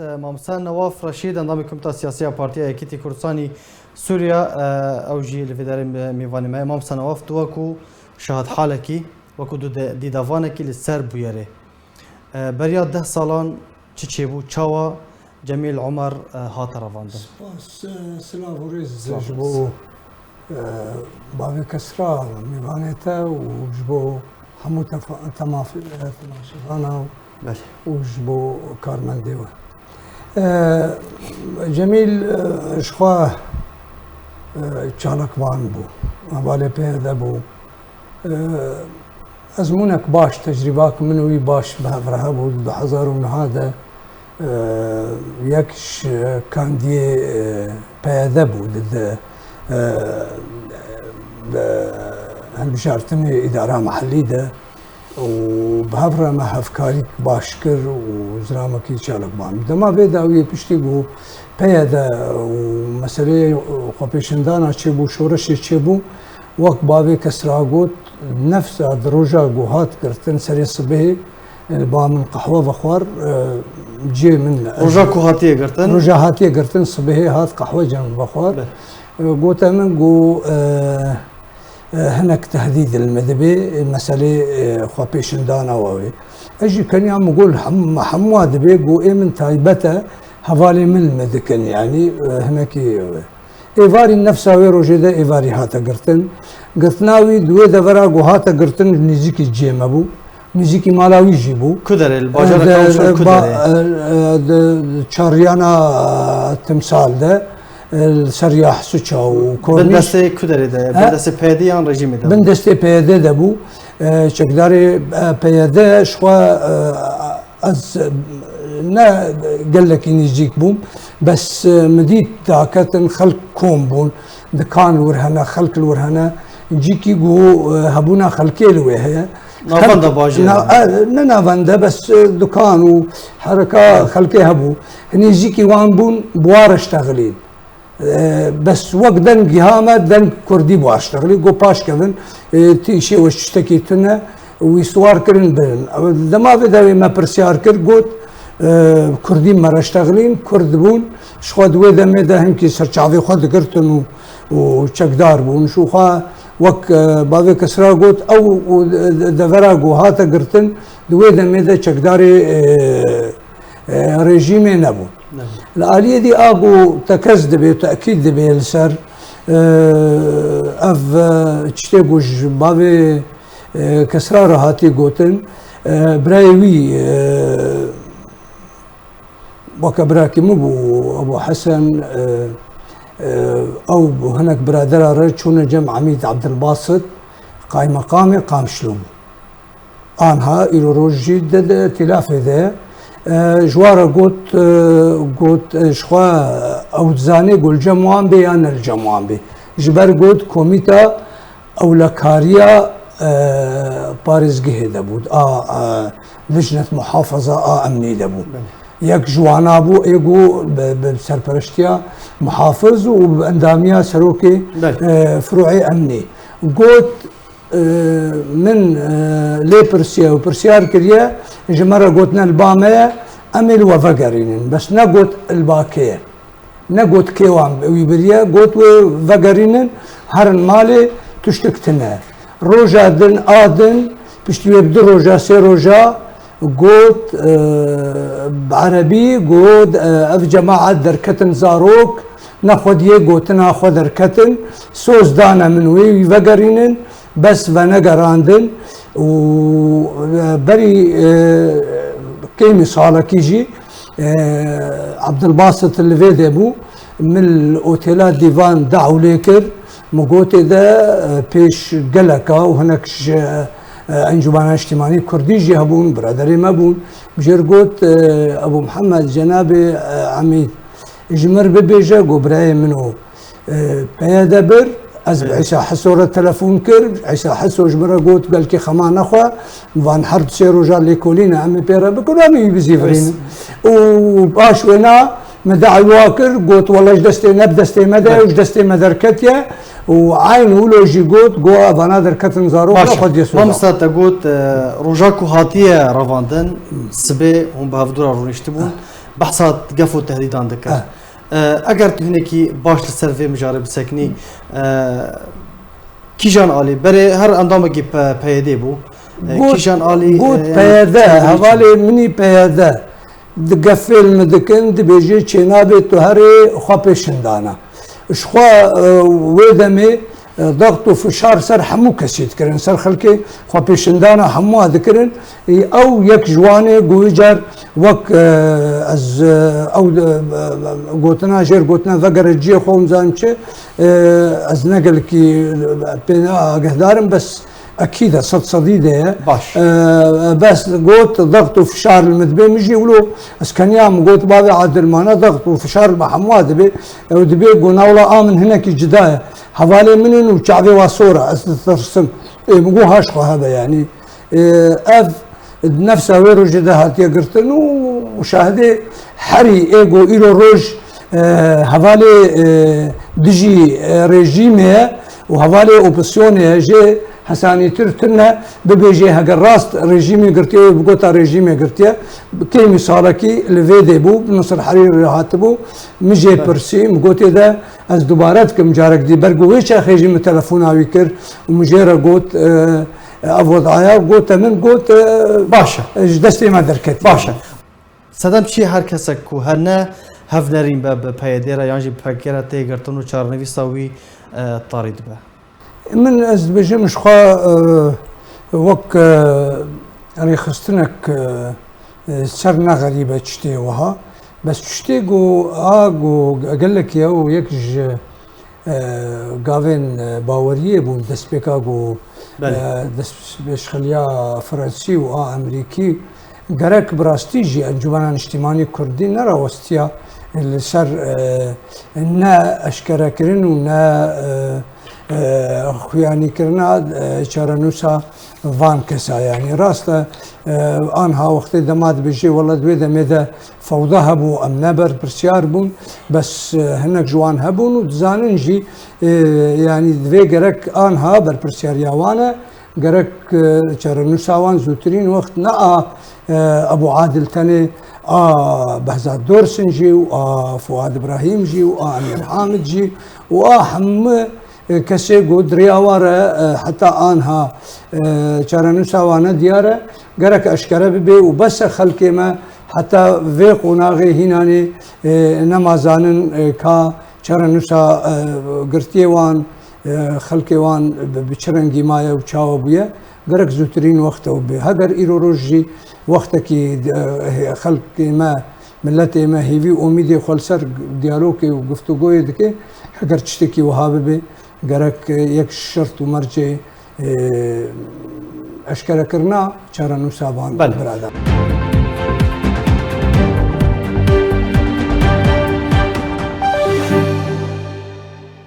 مامسا نواف رشید اندام کمیته سیاسی پارتی یکیتی کردستانی سوریا اوجی لفدار میوانی ما مامسا نواف تو وکو شهاد حالکی وکو دیدوانکی لسر بویره بریا 10 سالان چی بو چاوا جمیل عمر هات رواندن سلاف و ریز جبو باوی کسرا میوانیتا و جبو همو تماشانا و جبو کارمندیوه جمیل شخوا چالکوان بو موالی پیدا بو ازمونک باش تجرباك منوی باش بهفرها بو 2009 یکش کاندی پیدا بو هم بشارتني إدارة محلية ده وبهفرة ما هفكاري باشكر وزرامكي شالك بان دما بيدا ويه بيشتيبو بيدا ومسألة خبيشندانا تشيبو شورش تشيبو وقت بابي كسراغوت نفس دروجا جوهات كرتن سري الصبح با من قهوة بخوار جي من روجا كوهاتية كرتن روجا هاتية كرتن صبح هات قهوة جنب بخوار قوت من قو هناك تهديد المذبي المسألة خبيشندانا وهي أجي كان يوم يقول حمواد بيجو إيه من تايبته حوالي من المذكن يعني هناك إيفاري نفسه ويروجدا إيفاري هاتا قرتن قرتناوي دوي دفرا جو هاتا قرتن نيزيكي جيم أبو نيزيكي مالاوي جيبو كدر الباجر كاوشر كدر تشاريانا تمثال ده السرياح سوتشا وكورنيش بندسته كدر ده بندسته بيديان رجيم ده بندسته بيده ده بو شكداري بيده شوا از نا قال لك يجيك بوم بس مديت تاكتن خلق كوم بون دكان ورهنا خلق الورهنا يجيكي جو هبونا خلقي الوهي نافندا باجي نا نافندا بس دكان وحركه خلقي هبو يجيكي وان بون بوار اشتغلين بس وقت دن جهامة دن كردي باشتغلي جو باش كذن تيشي وشتكي تنا ويسوار كرن برن لما بدأ ما برسيار كر قلت كردي مرة اشتغلين كرد بون شخد ويدا ميدا هم كي سرچاوي خد كرتن وشكدار بون شوخا وك باوي كسرا قلت او دفرا جو هاتا كرتن ويدا ميدا شكداري ريجيمي نبو الآلية دي آبو تكز دبي وتأكيد دبي لسر اف تشتيبوش باوي كسرا رهاتي قوتن برايوي وكبراكي مبو ابو حسن او هناك برادر رجل جمع عميد عبد الباسط قايم مقامي قام شلوم انها الى روجي تلافي ذا جوارا قلت شخوا او تزاني قول جموان بي انا الجموان بي جبر قلت كوميتا او لكاريا بارزقه دبود لجنة محافظة امني دبود يك جوانا بو ايجو بسرپرشتيا محافظ وبانداميا سروكي فروعي امني قلت من لي برسيا وبرسيار كريا جمرة قلتنا البامية امل وفقرين بس نقول الباكية نقول كيوان ويبريا قلت وفقرين هرن مالي تشتكتنا روجا دن آدن بشتي يبدو روجا سي روجا قلت بعربي قلت اف جماعة دركتن زاروك ناخد قلت ناخد دركتن سوز دانا منوي وفقرين بس ونقراندن وبري كيمي صالك يجي عبد الباسط اللي في ذبو من الاوتيلات ديفان دعوا ليكر مقوتي ده بيش قلقا وهناك انجمان اجتماعي كردي جهبون برادري مابون بجير قلت ابو محمد جنابي عميد جمر ببيجا قبراي منو بيدبر از عيسى حسو التلفون كر عيسى حسو جمره قلت قال كي خمان اخوا فان حرب سيرو جال ليكولينا عمي بيرا بكل عمي بزيفرين وباش وينا مدع الواكر قلت والله جدستي نبدستي مدى وجدستي مدركتيا وعين ولوجي قلت قوا فنادر كتن زارو خد يسوع ما مستات قلت روجاكو هاتيه رافاندن سبي هم بهفدور رونيشتبون بحثات قفو تهديدان ذكر اگر تو هناكي باش للسيرفي مجارب سكني كيجان علي بري هر اندام كي بيدي بو كيجان علي قلت بيدا حوالي مني بيدا دقفل مدكن دبيجي چنابي تو هري خابشندانا شخوا ويدمي ضغط وفشار سر حمو كسيت كرن سر خلكي خو بيشندانا حمو ذكرن او يك جواني جويجر وك از او قوتنا جير قوتنا فقر الجي خوم زانشي از نقل كي بينا قهدارن بس اكيد صديده باش بس قلت ضغط وفشار المدبي مجي ولو اسكنيام قلت بابي عادل مانا ضغط وفشار محمود دبي ودبي قلنا ولا امن هناك جدايه حوالي منن وشعبي وصورة ترسم مقو هاشقو هذا يعني اف نفسها ويرو جدهات يقرتن وشاهدي حري ايجو ايرو روج حوالي دجي ريجيمي وحوالي اوبسيوني جي حساني ترتنا ببيجي هاجر راست ريجيمي قرتيه بقوتا ريجيمي قرتيه كي مثالكي الفيدي بو بنصر حرير هاتبو مجي برسي مقوتي ده از دوبارات كم جارك دي برقو ويش اخيجي من تلفوناوي كر ومجيرا قوت افوض عيا قوت من قوت باشا دستي ما دركت باشا سدام شي هر کسک کو هرنا هفنرین به پیادیرا یعنی بفکر تیگرتون و چارنویساوی طارد به من از بجم شخوا وك يعني خستنك سرنا غريبة تشتي وها بس تشتي جو قال لك يا ويكج قافين باوريه بون دسبيكا جو دسبيشخليا فرنسي و امريكي قرك براستيجي انجمن اجتماعي كردي نرى وستيا السر نا اشكرا كرن ونا خویانی کرنا چارنوسا وان کسا يعني راسته آنها وقتی دماد بيجي والله دوی دميده فوضى هبو ام نبر برسيار بون بس هناك جوان هبون ودزانن جي يعني دوی گرك آنها بر برسيار ياوانا گرك چارنوسا وان زوترين وقت نا ابو عادل تاني بهزاد دورسن جي و فؤاد ابراهيم جي و امير حامد جي و حم كسي قد رياوارة حتى آنها چارنوسا وانا ديارة قرك أشكره ببي وبس خلقي ما حتى في قناغي هناني نمازانن كا چارنوسا قرتي وان خلقي وان بچرنگي مايا وچاو بيه قرك زوترين وقته بيه هقر إيرو روجي وقتكي خلقي ما ملتي ما هيفي أميدي خلصر ديالوكي وقفتوغوي دكي هقر تشتكي وهابي بيه قرك يك شرط ومرجي اشكرا كرنا چارنوسا وان برادر